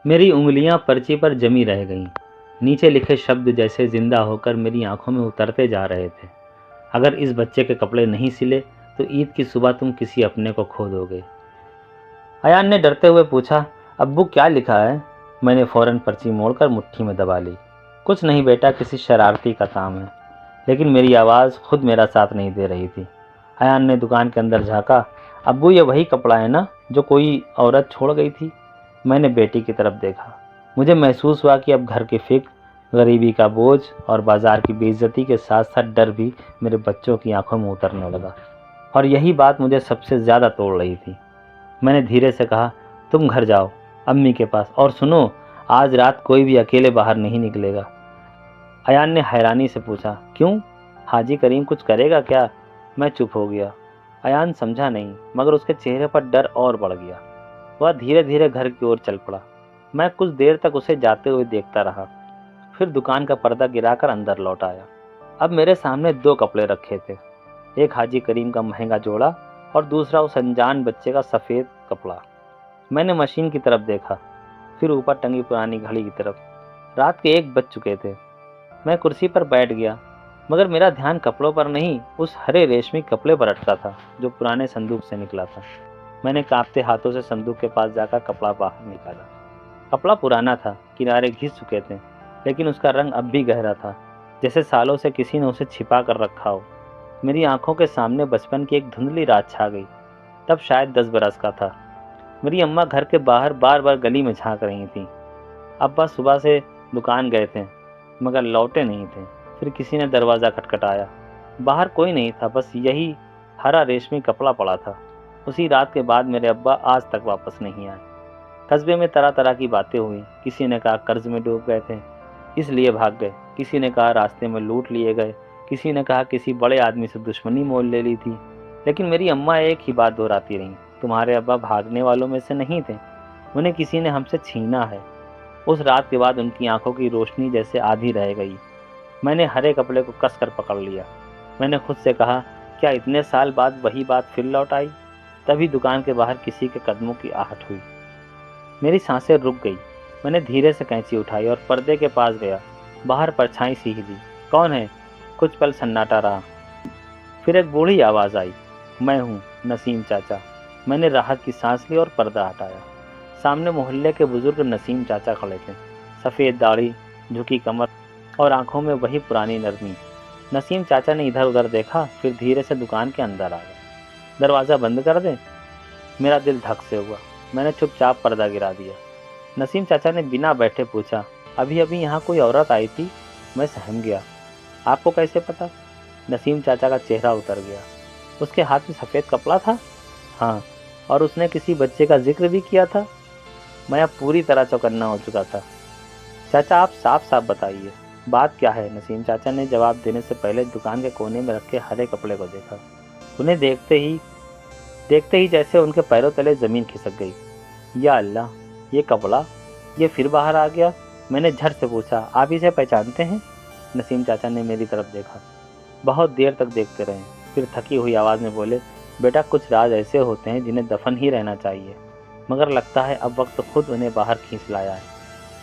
मेरी उंगलियां पर्ची पर जमी रह गईं। नीचे लिखे शब्द जैसे जिंदा होकर मेरी आंखों में उतरते जा रहे थे। अगर इस बच्चे के कपड़े नहीं सिले तो ईद की सुबह तुम किसी अपने को खो दोगे। अयान ने डरते हुए पूछा, अब्बू क्या लिखा है? मैंने फौरन पर्ची मोड़कर मुट्ठी में दबा ली। कुछ नहीं बेटा, किसी शरारती का काम है। लेकिन मेरी आवाज़ खुद मेरा साथ नहीं दे रही थी। अयान ने दुकान के अंदर झांका। अब्बू ये वही कपड़ा है ना जो कोई औरत छोड़ गई थी? मैंने बेटी की तरफ देखा। मुझे महसूस हुआ कि अब घर की फिक्र, गरीबी का बोझ और बाजार की बेइज्जती के साथ साथ डर भी मेरे बच्चों की आंखों में उतरने लगा। और यही बात मुझे सबसे ज़्यादा तोड़ रही थी। मैंने धीरे से कहा, तुम घर जाओ अम्मी के पास, और सुनो, आज रात कोई भी अकेले बाहर नहीं निकलेगा। अयान ने हैरानी से पूछा, क्यों? हाजी करीम कुछ करेगा क्या? मैं चुप हो गया। अयान समझा नहीं, मगर उसके चेहरे पर डर और बढ़ गया। वह धीरे धीरे घर की ओर चल पड़ा। मैं कुछ देर तक उसे जाते हुए देखता रहा, फिर दुकान का पर्दा गिराकर अंदर लौट आया। अब मेरे सामने दो कपड़े रखे थे, एक हाजी करीम का महंगा जोड़ा और दूसरा उस अनजान बच्चे का सफ़ेद कपड़ा। मैंने मशीन की तरफ देखा, फिर ऊपर टंगी पुरानी घड़ी की तरफ। रात के 1 बज चुके थे। मैं कुर्सी पर बैठ गया, मगर मेरा ध्यान कपड़ों पर नहीं, उस हरे रेशमी कपड़े पर अटका था जो पुराने संदूक से निकला था। मैंने कांपते हाथों से संदूक के पास जाकर कपड़ा बाहर निकाला। कपड़ा पुराना था, किनारे घिस चुके थे, लेकिन उसका रंग अब भी गहरा था, जैसे सालों से किसी ने उसे छिपा कर रखा हो। मेरी आंखों के सामने बचपन की एक धुंधली रात छा गई। तब शायद 10 बरस का था। मेरी अम्मा घर के बाहर बार बार गली में झांक रही थीं। अब्बा सुबह से दुकान गए थे, मगर लौटे नहीं थे। फिर किसी ने दरवाज़ा खटखटाया। बाहर कोई नहीं था, बस यही हरा रेशमी कपड़ा पड़ा था। उसी रात के बाद मेरे अब्बा आज तक वापस नहीं आए। कस्बे में तरह तरह की बातें हुई। किसी ने कहा कर्ज में डूब गए थे इसलिए भाग गए, किसी ने कहा रास्ते में लूट लिए गए, किसी ने कहा किसी बड़े आदमी से दुश्मनी मोल ले ली थी। लेकिन मेरी अम्मा एक ही बात दोहराती रहीं, तुम्हारे अब्बा भागने वालों में से नहीं थे, उन्हें किसी ने हमसे छीना है। उस रात के बाद उनकी आंखों की रोशनी जैसे आधी रह गई। मैंने हरे कपड़े को कसकर पकड़ लिया। मैंने खुद से कहा, क्या इतने साल बाद वही बात फिर लौट आई? तभी दुकान के बाहर किसी के कदमों की आहट हुई। मेरी सांसें रुक गई। मैंने धीरे से कैंची उठाई और पर्दे के पास गया। बाहर परछाई सी हिली। कौन है? कुछ पल सन्नाटा रहा। फिर एक बूढ़ी आवाज़ आई, मैं हूँ, नसीम चाचा। मैंने राहत की सांस ली और पर्दा हटाया। सामने मोहल्ले के बुजुर्ग नसीम चाचा खड़े थे। सफ़ेद दाढ़ी, झुकी कमर और आंखों में वही पुरानी नरमी। नसीम चाचा ने इधर उधर देखा, फिर धीरे से दुकान के अंदर आ गए। दरवाज़ा बंद कर दे। मेरा दिल धक से हुआ। मैंने चुपचाप पर्दा गिरा दिया। नसीम चाचा ने बिना बैठे पूछा, अभी अभी यहाँ कोई औरत आई थी? मैं सहम गया। आपको कैसे पता? नसीम चाचा का चेहरा उतर गया। उसके हाथ में सफ़ेद कपड़ा था? हाँ, और उसने किसी बच्चे का जिक्र भी किया था। मैं अब पूरी तरह चौकन्ना हो चुका था। चाचा आप साफ साफ बताइए, बात क्या है? नसीम चाचा ने जवाब देने से पहले दुकान के कोने में रखे हरे कपड़े को देखा। उन्हें देखते ही जैसे उनके पैरों तले ज़मीन खिसक गई। या अल्लाह, ये कपड़ा, ये फिर बाहर आ गया। मैंने झट से पूछा, आप इसे पहचानते हैं? नसीम चाचा ने मेरी तरफ देखा। बहुत देर तक देखते रहे, फिर थकी हुई आवाज़ में बोले, बेटा कुछ राज ऐसे होते हैं जिन्हें दफन ही रहना चाहिए, मगर लगता है अब वक्त खुद उन्हें बाहर खींच लाया है।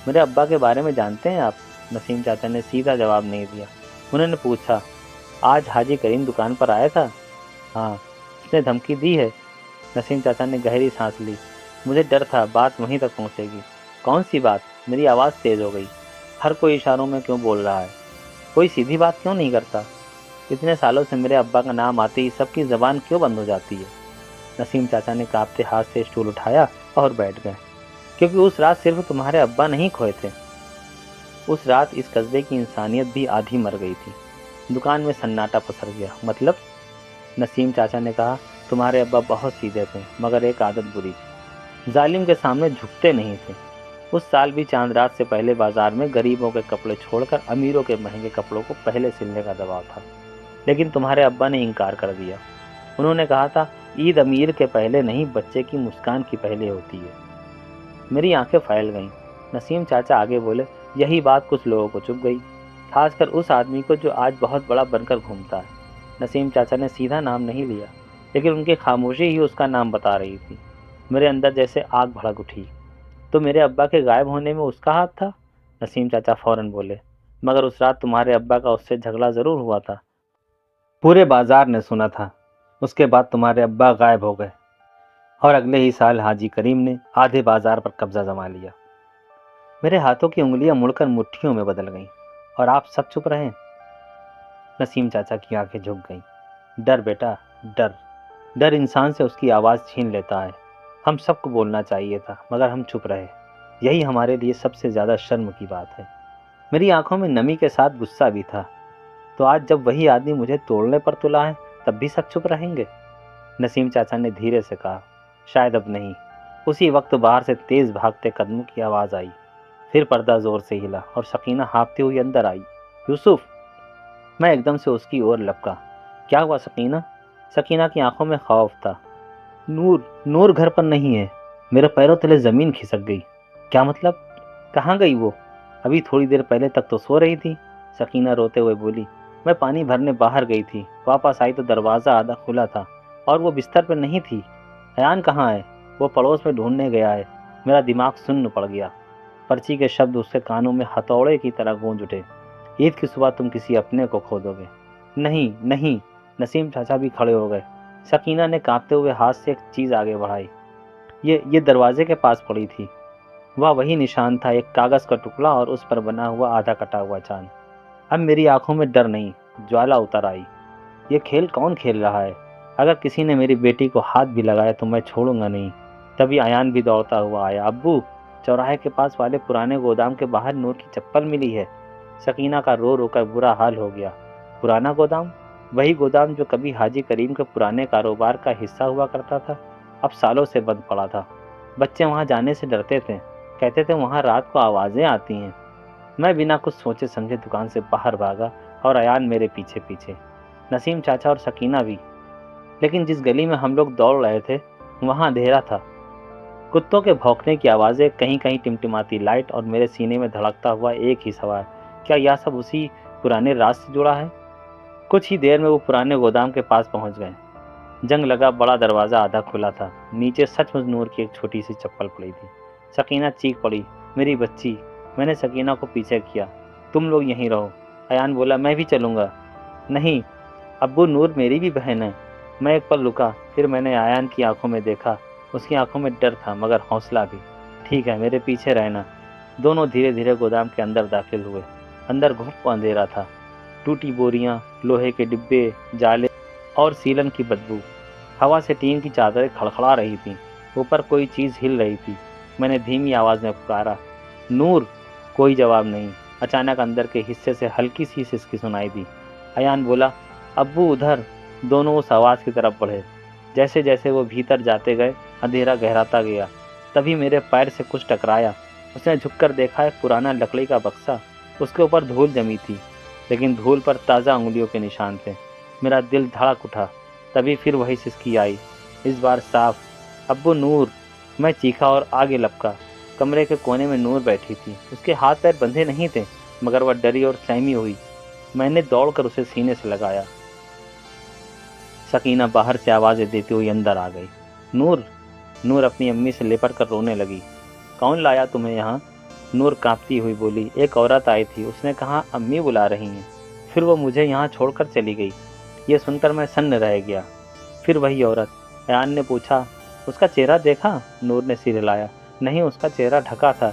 मेरे अब्बा के बारे में जानते हैं आप? नसीम चाचा ने सीधा जवाब नहीं दिया। उन्होंने पूछा, आज हाजी करीम दुकान पर आया था? हाँ। उसने धमकी दी है? नसीम चाचा ने गहरी सांस ली। मुझे डर था बात वहीं तक पहुंचेगी। कौन सी बात? मेरी आवाज़ तेज़ हो गई। हर कोई इशारों में क्यों बोल रहा है? कोई सीधी बात क्यों नहीं करता? इतने सालों से मेरे अब्बा का नाम आते ही सबकी ज़बान क्यों बंद हो जाती है? नसीम चाचा ने कांपते हाथ से स्टूल उठाया और बैठ गए। क्योंकि उस रात सिर्फ तुम्हारे अब्बा नहीं खोए थे, उस रात इस कस्बे की इंसानियत भी आधी मर गई थी। दुकान में सन्नाटा पसर गया। मतलब? नसीम चाचा ने कहा, तुम्हारे अब्बा बहुत सीधे थे, मगर एक आदत बुरी थी, जालिम के सामने झुकते नहीं थे। उस साल भी चांद रात से पहले बाजार में गरीबों के कपड़े छोड़कर अमीरों के महंगे कपड़ों को पहले सिलने का दबाव था। लेकिन तुम्हारे अब्बा ने इनकार कर दिया। उन्होंने कहा था, ईद अमीर के पहले नहीं, बच्चे की मुस्कान की पहले होती है। मेरी आंखें फैल गईं। नसीम चाचा आगे बोले, यही बात कुछ लोगों को चुभ गई, खासकर उस आदमी को जो आज बहुत बड़ा बनकर घूमता है। नसीम चाचा ने सीधा नाम नहीं लिया, लेकिन उनकी खामोशी ही उसका नाम बता रही थी। मेरे अंदर जैसे आग भड़क उठी। तो मेरे अब्बा के गायब होने में उसका हाथ था? नसीम चाचा फौरन बोले। मगर उस रात तुम्हारे अब्बा का उससे झगड़ा ज़रूर हुआ था। पूरे बाजार ने सुना था। उसके बाद तुम्हारे अब्बा गायब हो गए और अगले ही साल हाजी करीम ने आधे बाजार पर कब्जा जमा लिया। मेरे हाथों की उंगलियां मुड़कर मुट्ठियों में बदल गईं और आप सब चुप रहे। नसीम चाचा की आंखें झुक गईं। डर बेटा, डर। डर इंसान से उसकी आवाज़ छीन लेता है। हम सबको बोलना चाहिए था मगर हम चुप रहे। यही हमारे लिए सबसे ज़्यादा शर्म की बात है। मेरी आंखों में नमी के साथ गुस्सा भी था। तो आज जब वही आदमी मुझे तोड़ने पर तुला है तब भी सब चुप रहेंगे? नसीम चाचा ने धीरे से कहा, शायद अब नहीं। उसी वक्त बाहर से तेज भागते कदमों की आवाज़ आई। फिर पर्दा जोर से हिला और सकीना हाँफती हुई अंदर आई। यूसुफ! मैं एकदम से उसकी ओर लपका। क्या हुआ सकीना? सकीना की आंखों में खौफ था। नूर, नूर घर पर नहीं है। मेरे पैरों तले ज़मीन खिसक गई। क्या मतलब? कहाँ गई वो? अभी थोड़ी देर पहले तक तो सो रही थी। सकीना रोते हुए बोली, मैं पानी भरने बाहर गई थी। वापस आई तो दरवाज़ा आधा खुला था और वो बिस्तर पर नहीं थी। अयान कहाँ है? वो पड़ोस में ढूंढने गया है। मेरा दिमाग सुन्न पड़ गया। पर्ची के शब्द उसके कानों में हथौड़े की तरह गूंज उठे। ईद की सुबह तुम किसी अपने को खो दोगे। नहीं नहीं। नसीम चाचा भी खड़े हो गए। सकीना ने कांपते हुए हाथ से एक चीज़ आगे बढ़ाई। ये दरवाजे के पास पड़ी थी। वह वही निशान था, एक कागज़ का टुकड़ा और उस पर बना हुआ आधा कटा हुआ चांद। अब मेरी आंखों में डर नहीं, ज्वाला उतर आई। ये खेल कौन खेल रहा है? अगर किसी ने मेरी बेटी को हाथ भी लगाया तो मैं छोड़ूंगा नहीं। तभी अयान भी दौड़ता हुआ आया। अब्बू, चौराहे के पास वाले पुराने गोदाम के बाहर नूर की चप्पल मिली है। सकीना का रो रो कर बुरा हाल हो गया। पुराना गोदाम? वही गोदाम जो कभी हाजी करीम के पुराने कारोबार का हिस्सा हुआ करता था, अब सालों से बंद पड़ा था। बच्चे वहां जाने से डरते थे, कहते थे वहां रात को आवाज़ें आती हैं। मैं बिना कुछ सोचे समझे दुकान से बाहर भागा और अयान मेरे पीछे पीछे, नसीम चाचा और सकीना भी। लेकिन जिस गली में हम लोग दौड़ रहे थे वहां अंधेरा था। कुत्तों के भौंकने की आवाज़ें, कहीं कहीं टिमटिमाती लाइट और मेरे सीने में धड़कता हुआ एक ही सवाल, क्या यह सब उसी पुराने राज से जुड़ा है? कुछ ही देर में वो पुराने गोदाम के पास पहुंच गए। जंग लगा बड़ा दरवाज़ा आधा खुला था। नीचे सचमुच नूर की एक छोटी सी चप्पल पड़ी थी। सकीना चीख पड़ी, मेरी बच्ची। मैंने सकीना को पीछे किया। तुम लोग यहीं रहो। अयान बोला, मैं भी चलूँगा। नहीं अब्बू, नूर मेरी भी बहन है। मैं एक पल रुका, फिर मैंने अयान की आंखों में देखा। उसकी आंखों में डर था मगर हौसला भी। ठीक है, मेरे पीछे रहना। दोनों धीरे धीरे गोदाम के अंदर दाखिल हुए। अंदर घुप अंधेरा था। टूटी बोरियां, लोहे के डिब्बे, जाले और सीलन की बदबू। हवा से टीन की चादरें खड़खड़ा रही थीं। ऊपर कोई चीज़ हिल रही थी। मैंने धीमी आवाज़ में पुकारा, नूर। कोई जवाब नहीं। अचानक अंदर के हिस्से से हल्की सी सिसकी सुनाई दी। अयान बोला, अब्बू उधर। दोनों उस आवाज़ की तरफ बढ़े। जैसे जैसे वो भीतर जाते गए अंधेरा गहराता गया। तभी मेरे पैर से कुछ टकराया। उसने झुककर देखा, एक पुराना लकड़ी का बक्सा। उसके ऊपर धूल जमी थी, लेकिन धूल पर ताज़ा उंगलियों के निशान थे। मेरा दिल धड़क उठा। तभी फिर वही सिसकी आई, इस बार साफ, अब्बू, नूर। मैं चीखा और आगे लपका। कमरे के कोने में नूर बैठी थी। उसके हाथ पैर बंधे नहीं थे मगर वह डरी और सहमी हुई। मैंने दौड़कर उसे सीने से लगाया। सकीना बाहर से आवाज़ें देती हुई अंदर आ गई। नूर। नूर अपनी अम्मी से लिपट कर रोने लगी। कौन लाया तुम्हें यहाँ? नूर कांपती हुई बोली, एक औरत आई थी, उसने कहा अम्मी बुला रही हैं। फिर वो मुझे यहाँ छोड़कर चली गई। ये सुनकर मैं सन्न रह गया। फिर वही औरत। अयान ने पूछा, उसका चेहरा देखा? नूर ने सिर हिलाया। नहीं, उसका चेहरा ढका था,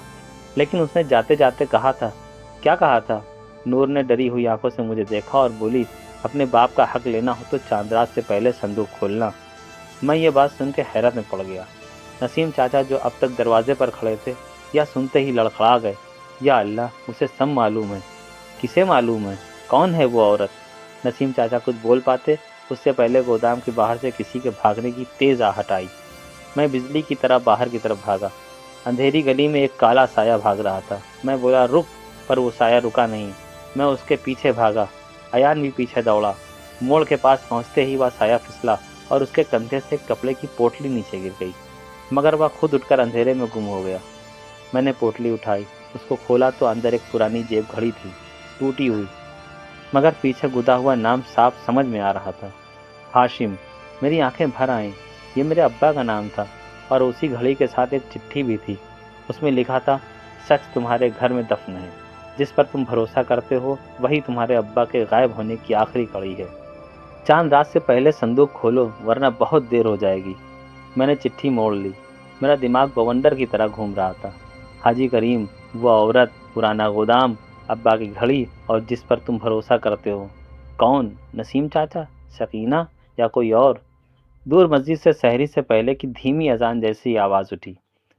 लेकिन उसने जाते जाते कहा था। क्या कहा था? नूर ने डरी हुई आंखों से मुझे देखा और बोली, अपने बाप का हक लेना हो तो चांदरात से पहले संदूक खोलना। मैं ये बात सुन के हैरत में पड़ गया। नसीम चाचा जो अब तक दरवाजे पर खड़े थे, या सुनते ही लड़खड़ा गए। या अल्लाह, उसे सब मालूम है। किसे मालूम है? कौन है वो औरत? नसीम चाचा कुछ बोल पाते उससे पहले गोदाम के बाहर से किसी के भागने की तेज़ आहट आई। मैं बिजली की तरह बाहर की तरफ भागा। अंधेरी गली में एक काला साया भाग रहा था। मैं बोला, रुक, पर वो साया रुका नहीं। मैं उसके पीछे भागा। अयान भी पीछे दौड़ा। मोड़ के पास पहुंचते ही वह साया फिसला और उसके कंधे से कपड़े की पोटली नीचे गिर गई, मगर वह खुद उठकर अंधेरे में गुम हो गया। मैंने पोटली उठाई, उसको खोला तो अंदर एक पुरानी जेब घड़ी थी, टूटी हुई, मगर पीछे गुदा हुआ नाम साफ समझ में आ रहा था, हाशिम। मेरी आंखें भर आईं। ये मेरे अब्बा का नाम था और उसी घड़ी के साथ एक चिट्ठी भी थी। اس میں لکھا تھا، سچ تمہارے گھر میں دفن ہے، جس پر تم بھروسہ کرتے ہو وہی تمہارے ابا کے غائب ہونے کی آخری کڑی ہے۔ چاند رات سے پہلے صندوق کھولو ورنہ بہت دیر ہو جائے گی۔ میں نے چٹھی موڑ لی۔ میرا دماغ بونڈر کی طرح گھوم رہا تھا۔ حاجی کریم، وہ عورت، پرانا گودام، ابا کی گھڑی اور جس پر تم بھروسہ کرتے ہو، کون؟ نسیم چاچا، سکینہ یا کوئی اور؟ دور مسجد سے سحری سے پہلے کی دھیمی اذان جیسی آواز اٹھی۔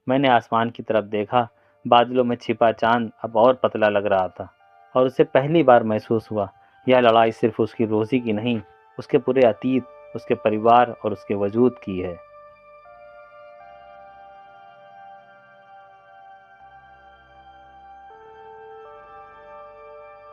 میں نے آسمان کی طرف دیکھا۔ بادلوں میں چھپا چاند اب اور پتلا لگ رہا تھا، اور اسے پہلی بار محسوس ہوا یہ لڑائی صرف اس کی روزی کی نہیں، اس کے پورے عتیق، اس کے پریوار اور اس کے وجود کی ہے۔